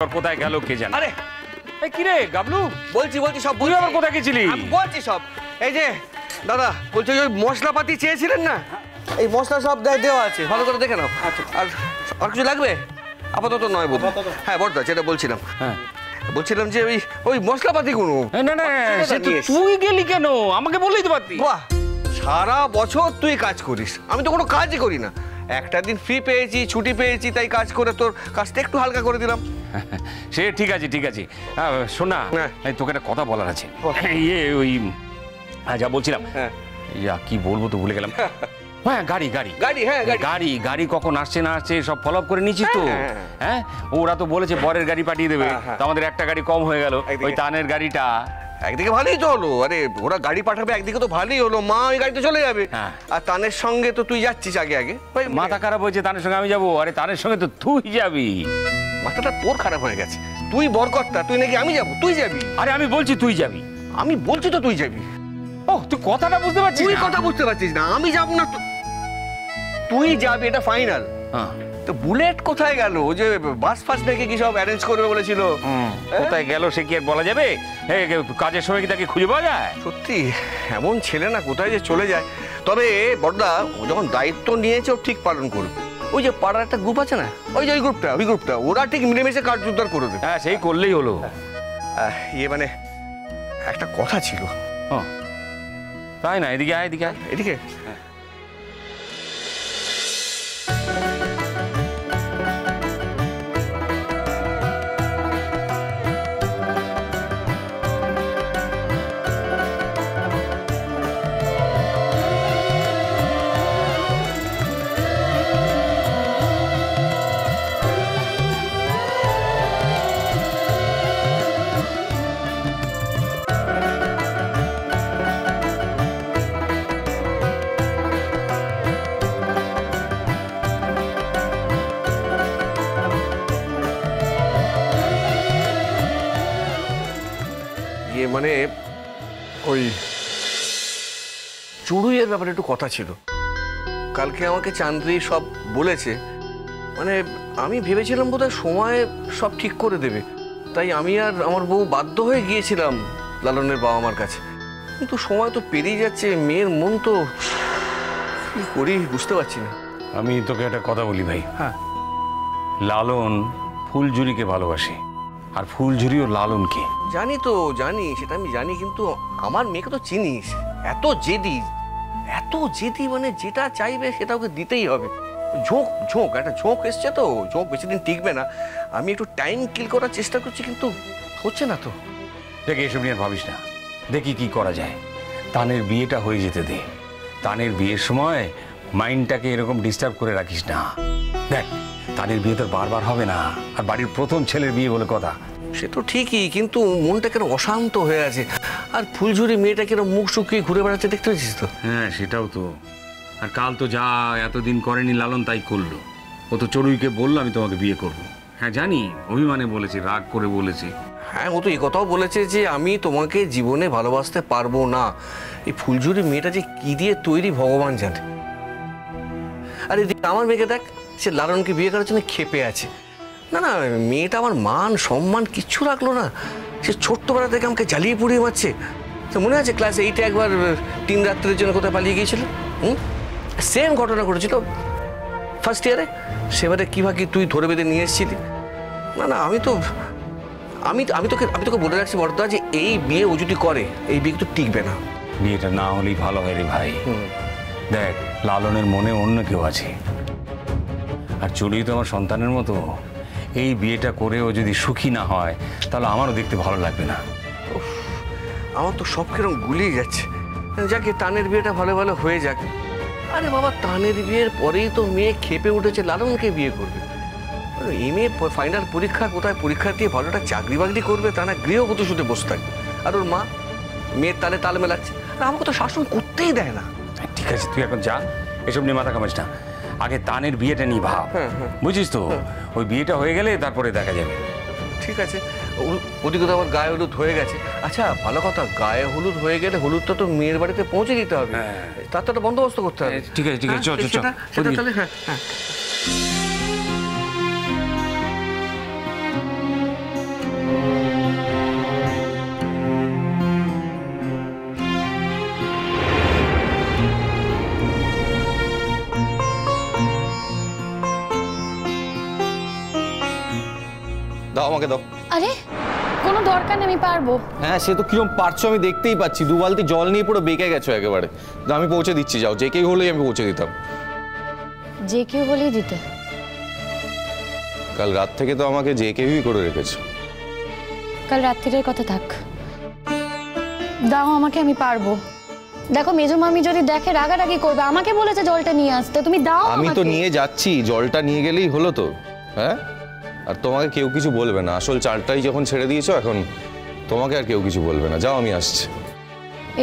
কোথায় গেল কে জানে। আরে কি রে গাবলু, বলছি সব তুই আবার কোথায় গেছিলি? বলছি সব। এই যে দাদা বলছি ওই মশলাপাতি চেয়েছিলেন না, এই মশলা সব দেওয়া আছে, ভালো করে দেখে নাও। আর কিছু লাগবে? আপাতত নয় বোধ। হ্যাঁ বড়দা, যেটা বলছিলাম, বলছিলাম যে ওই মশলাপাতি গুলো। না না, তুই গেলি কেন? আমাকে বললেই তো পারতি। বাহ, সারা বছর তুই কাজ করিস, আমি তো কোনো কাজই করি না। একটা দিন ফ্রি পেয়েছি, ছুটি পেয়েছি, তাই কাজ করে তোর কাজটা একটু হালকা করে দিলাম। সে ঠিক আছে ঠিক আছে। শোন না, তোকে একটা কথা বলার আছে। ওই যা বলছিলাম, কি বলবো তো ভুলে গেলাম। হ্যাঁ গাড়ি গাড়ি গাড়ি হ্যাঁ গাড়ি গাড়ি কখন আসছে না আসছে সব ফলো আপ করে নিচ্ছিস তো? হ্যাঁ, ওরা তো বলেছে বরের গাড়ি পাঠিয়ে দেবে, তো আমাদের একটা গাড়ি কম হয়ে গেল। ওই তানের গাড়িটা একদিকে ভালোই তো হলো। আরে ওরা গাড়ি পাঠাবে একদিকে তো ভালোই হলো, মা ওই গাড়িতে চলে যাবে। আর তানের সঙ্গে তো তুই যাচ্ছিস আগে আগে। মাথা খারাপ হয়েছে, তানের সঙ্গে আমি যাবো? আরে তানের সঙ্গে তো তুই যাবি। মাথাটা তোর খারাপ হয়ে গেছে, তুই বরকর্তা, তুই নাকি আমি যাবো? তুই যাবি। আরে আমি বলছি তুই যাবি। আমি বলছি তো তুই যাবি। ও তুই কথাটা বুঝতে পারছিস? তুই কথা বুঝতে পারছিস না, আমি যাবো না, তুই যাবি, এটা ফাইনাল। তো বুলেট কোথায় গেল? ও যে বাস ফাস নাকি কি সব অ্যারেঞ্জ করবে বলেছিল, কোথায় গেল সে কি আর বলা যাবে? কাজের সময় কি তাকে খুঁজে পাওয়া যায়? সত্যি এমন ছেলে না, কোথায় যে চলে যায়। তবে বড়দা, ও যখন দায়িত্ব নিয়েছে ও ঠিক পালন করবে। ওই যে পাড়ার একটা গ্রুপ আছে না, ওই যে ওই গ্রুপটা ওরা ঠিক মিলেমিশে কাজ উদ্ধার করে দেবে। হ্যাঁ সেই করলেই হলো। মানে একটা কথা ছিল। তাই না? এদিকে আয়, এদিকে আয়, এদিকে। মানে ওই চড়ুইয়ের ব্যাপারে একটু কথা ছিল। কালকে আমাকে চান্দ্রি সব বলেছে, মানে আমি ভেবেছিলাম বোধহয় সময় সব ঠিক করে দেবে, তাই আমি আর আমার বউ বাধ্য হয়ে গিয়েছিলাম লালনের বাবা মার কাছে। কিন্তু সময় তো পেরিয়ে যাচ্ছে, মেয়ের মন তো কি করি বুঝতে পারছি না। আমি তোকে একটা কথা বলি ভাই। হ্যাঁ, লালন ফুলঝুরিকে ভালোবাসে, আর ফুলঝুরিও লালনকে। জানি তো, জানি, সেটা আমি জানি, কিন্তু আমার মেয়েকে তো চিনিস, এত জেদি, মানে যেটা চাইবে সেটা ওকে দিতেই হবে। একটা ঝোঁক এসছে তো, ঝোঁক বেশি দিন টিকবে না। আমি একটু টাইম কিল করার চেষ্টা করছি, কিন্তু হচ্ছে না তো। দেখে এসব নিয়ে ভাবিস না, দেখি কি করা যায়। তানের বিয়েটা হয়ে যেতে দে। তানের বিয়ের সময় মাইন্ডটাকে এরকম ডিস্টার্ব করে রাখিস না। দেখ, তানের বিয়ে তোর বারবার হবে না, আর বাড়ির প্রথম ছেলের বিয়ে বলে কথা। সে তো ঠিকই, কিন্তু মনটা কেন অশান্ত হয়ে আছে। আর ফুলঝুরি মেয়েটা কেন মুখ শুকিয়ে ঘুরে বেড়াচ্ছে, দেখতে পেয়েছিস তো? হ্যাঁ সেটাও তো। আর কাল তো যা এতদিন করেনি লালন, তাই করলো। ও তো চড়ুইকে বললো আমি তোমাকে বিয়ে করবো। হ্যাঁ জানি, অভিমানে বলেছি, রাগ করে বলেছি। হ্যাঁ, ও তো এই কথাও বলেছে যে আমি তোমাকে জীবনে ভালোবাসতে পারবো না। এই ফুলঝুরি মেয়েটা যে কি দিয়ে তৈরি ভগবান জানে। আর এদিকে আমার মেয়েকে দেখ, সে লালনকে বিয়ে করার জন্য ক্ষেপে আছে। না, মেয়েটা আমার মান সম্মান কিচ্ছু রাখলো না। সে ছোট্টবেলা থেকে আমাকে জ্বালিয়ে পুড়িয়ে মারছে। তো মনে আছে ক্লাস 8-এ একবার 3 রাত্রের জন্য কোথায় পালিয়ে গিয়েছিল? সেম ঘটনা ঘটেছিল ফার্স্ট ইয়ারে। সেবারে কিভাবে তুই ধরে বেঁধে নিয়ে এসেছিলি। না, আমি তোকে বলে রাখছি বড়দা, যে এই বিয়ে ও যদি করে, এই বিয়ে কিন্তু টিকবে না। বিয়েটা না হলেই ভালো হয় রে ভাই। দেখ, লালনের মনে অন্য কেউ আছে, আর চড়ুই তো আমার সন্তানের মতো। এই বিয়েটা করে ও যদি সুখী না হয়, তাহলে আমারও দেখতে ভালো লাগবে না। আমার তো সব কিরকম গুলিয়ে যাচ্ছে। যাকে তানের বিয়েটা ভালো ভালো হয়ে যাক। আরে বাবা, তানের বিয়ের পরেই তো মেয়ে খেপে উঠেছে লালনকে বিয়ে করবে। এম এ ফাইনাল পরীক্ষা, কোথায় পরীক্ষা দিয়ে ভালো একটা চাকরি বাকরি করবে, তা না গৃহবধূ শুধু বসে থাকবে। আর ওর মা মেয়ের তালে তাল মেলাচ্ছে, আর আমাকে তো শাসন করতেই দেয় না। ঠিক আছে, তুই এখন যা, এসব নিয়ে মাথা কামাস না। আগে তানের বিয়েটা নিয়ে ভাব, বুঝিস তো? ওই বিয়েটা হয়ে গেলে তারপরে দেখা যাবে। ঠিক আছে, ওদিকে তো আবার গায়ে হলুদ হয়ে গেছে। আচ্ছা ভালো কথা, গায়ে হলুদ হয়ে গেলে হলুদটা তো মেয়ের বাড়িতে পৌঁছে দিতে হবে, তার তো একটা বন্দোবস্ত করতে হবে। ঠিক আছে ঠিক আছে, চল চল চল। হ্যাঁ দাও আমাকে দাও। আরে কোনো দরকার নেই, আমি পারবো। হ্যাঁ সে তো কিরম পারছো আমি দেখতেই পাচ্ছি, 2 বালতি জল নিয়ে পুরো বেঁকে গেছো একেবারে। আমি পৌঁছে দিচ্ছি, যাও, যে কেউ হলেই আমি পৌঁছে দিতাম। যে কেউ হলেই দিতে? কাল রাত থেকে তো আমাকে যে কেউই করে রেখেছো। কাল রাত্রির কথা থাক, দাও আমাকে, আমি পারবো। দেখো মেজো মামি যদি দেখে রাগারাগি করবে, আমাকে বলেছে জলটা নিয়ে আসতে, তুমি দাও। আমি তো নিয়ে যাচ্ছি, জলটা নিয়ে গেলেই হলো তো। হ্যাঁ, আর তোমাকে কেউ কিছু বলবে না, আসল চালটাই যখন ছেড়ে দিয়েছো এখন তোমাকে আর কেউ কিছু বলবে না। যাও, আমি আসছি।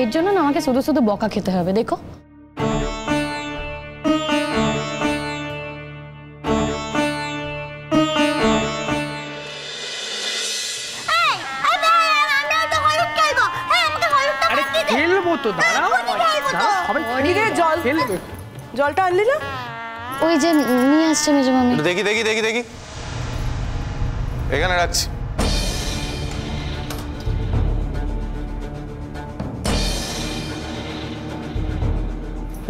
এর জন্য না আমাকে শুধু শুধু বকা খেতে হবে, দেখো। জলটা আনলি না? ওই যে নিয়ে আসছে মেজো মামি। দেখি দেখি দেখি দেখি, এখানে রাখছি।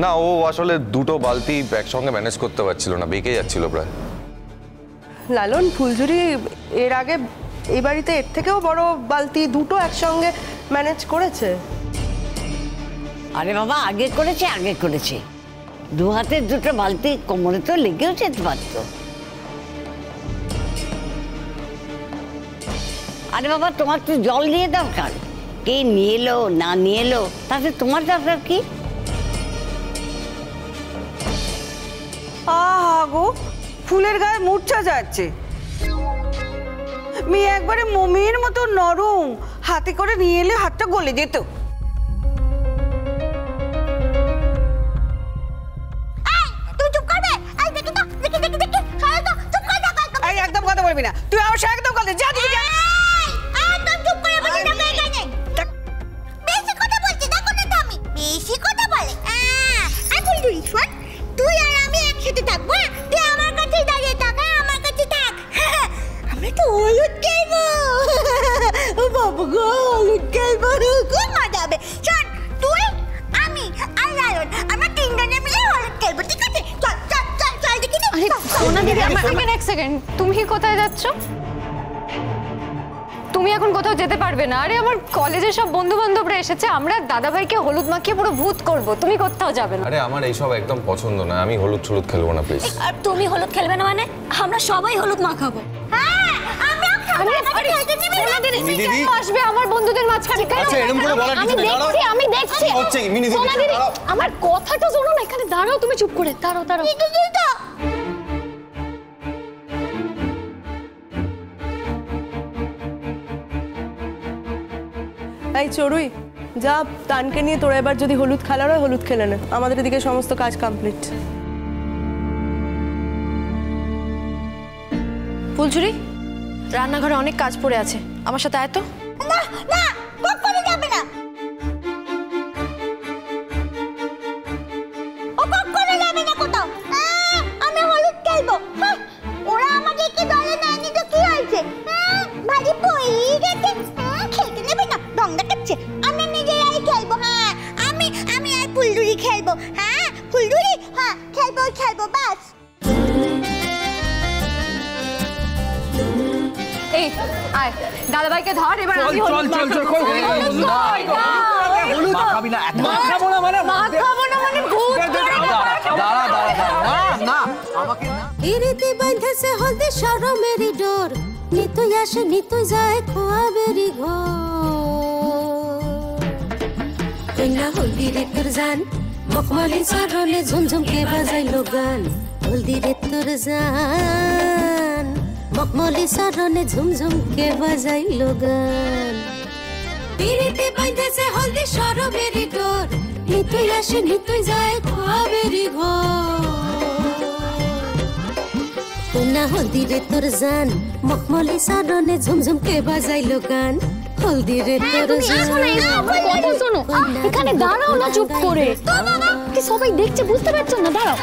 না, ও আসলে দুটো বালতি একসঙ্গে ম্যানেজ করতে পারছিল না, বেঁকে যাচ্ছিল প্রায়। লালন, ফুলঝুরি এর আগে এই বাড়িতে এর থেকেও বড় বালতি দুটো একসঙ্গে ম্যানেজ করেছে। আরে বাবা, আগে করেছে। 2 হাতের 2টো বালতি কোমরে তো লেগেও যেতে পারতো। আরে বাবা, তোমার তো জল নিয়ে দরকার, কে নিয়ে এলো না নিয়ে এলো তাতে তোমার দরকার কি? আহা গো, ফুলের গায়ে মূর্ছা যাচ্ছে। মেয়ে একবারে মোমের মতো নরম, হাতে করে নিয়ে এলে হাতটা গলে যেত। একদম কথা বলবি না তুই, আমার সাথে একদম কথা যা দিবি, যা। একদম চুপ করে বসে থাকো এখানে। বেশি কথা বলছিস, দেখো না তো আমি বেশি কথা বলে। ফুলঝুরি শোন, তুই আর আমি একসাথে থাকবো, তুই আমার কাছেই দাঁড়িয়ে থাক, আমার কাছে থাক। আমরা তো হলুদ খেলবো। ও বাবা গো, হলুদ খেলবো, খুব মজা হবে। শোন, তুই আমি আর লালন আমরা 3 জনে মিলে হলুদ খেলবো, ঠিক আছে? চল চল চল চল দেখি। আরে সোনা দিদি, আমার এক সেকেন্ড, তুমি কোথায় যাচ্ছ? তুমি এখন কোথাও যেতে পারবে না। আরে আমার কলেজের সব বন্ধু বান্ধবরা এসেছে, আমরা দাদাভাইকে হলুদ মাখিয়ে পুরো ভূত করব, তুমি কোথাও যাবে না। আরে আমার এইসব একদম পছন্দ না, আমি হলুদ ছলুদ খেলবো না প্লিজ। আর তুমি হলুদ খেলবে না মানে? আমরা সবাই হলুদ মাখাবো। হ্যাঁ, আমরাও খাবো। আসবে আমার বন্ধুদের মাঝখানে। আচ্ছা, এরকম করে বলার কিছু নেই, দাঁড়াও। আমি দেখছি হচ্ছে কি মিনি দিদি, সোনা দিদি, আমার কথাটা শোনো না, এখানে দাঁড়াও, তুমি চুপ করে দাঁড়াও। এই চড়ুই, যা তানকে নিয়ে তোরা এবার যদি হলুদ খেলার হয় হলুদ খেলে নে, আমাদের এদিকে সমস্ত কাজ কমপ্লিট। ফুলঝুরি, রান্নাঘরে অনেক কাজ পড়ে আছে, আমার সাথে আয় তো। না না, কখনো যাবে না। ও কখনো যাবে না কোথাও। আমরা হলুদ খেলবো। ওরা আমাদেরকে দলে নেয়নি তো কি হয়েছে? ভারী পড়ে গেছে, খেলতে নেবে না, ঢং দেখাচ্ছে। আমরা নিজেরাই খেলবো। হ্যাঁ, আমি আর ফুলঝুরি খেলবো। হ্যাঁ ফুলঝুরি, হ্যাঁ খেলবো বাস। এই আয়, দাদাভাইকে ধর, এবার আমি হলুদ মাখাবো। হলুদ মাখাবি না, মাখাবো না মানে ভূত করে না আমাকে ইরিতে বাঁধেছে হলদে শরমেরি ডোর, নিতুই আসে নিতুই যায় খোয়াবেরি ঘর। কন্যা হলদি রে তোর জান, মখমলি চরণে ঝুমঝুমকে বাজাইলো গান। হলদি রে তোর জান, মখমলি চরণে ঝুমঝুমকে বাজাইলো গান। ইরিতে বাঁধেছে হলদে শরমেরি ডোর, নিতুই আসে নিতুই যায় খোয়াবেরি ঘর। কন্যা হলদি রে তোর জান, মখমলি চরণে ঝুমঝুমকে বাজাইলো গান। হলদি রে তোর জান, কথা শোনো, এখানে দাঁড়াও না চুপ করে, কি সবাই দেখছে বুঝতে পারছো না? দাঁড়াও।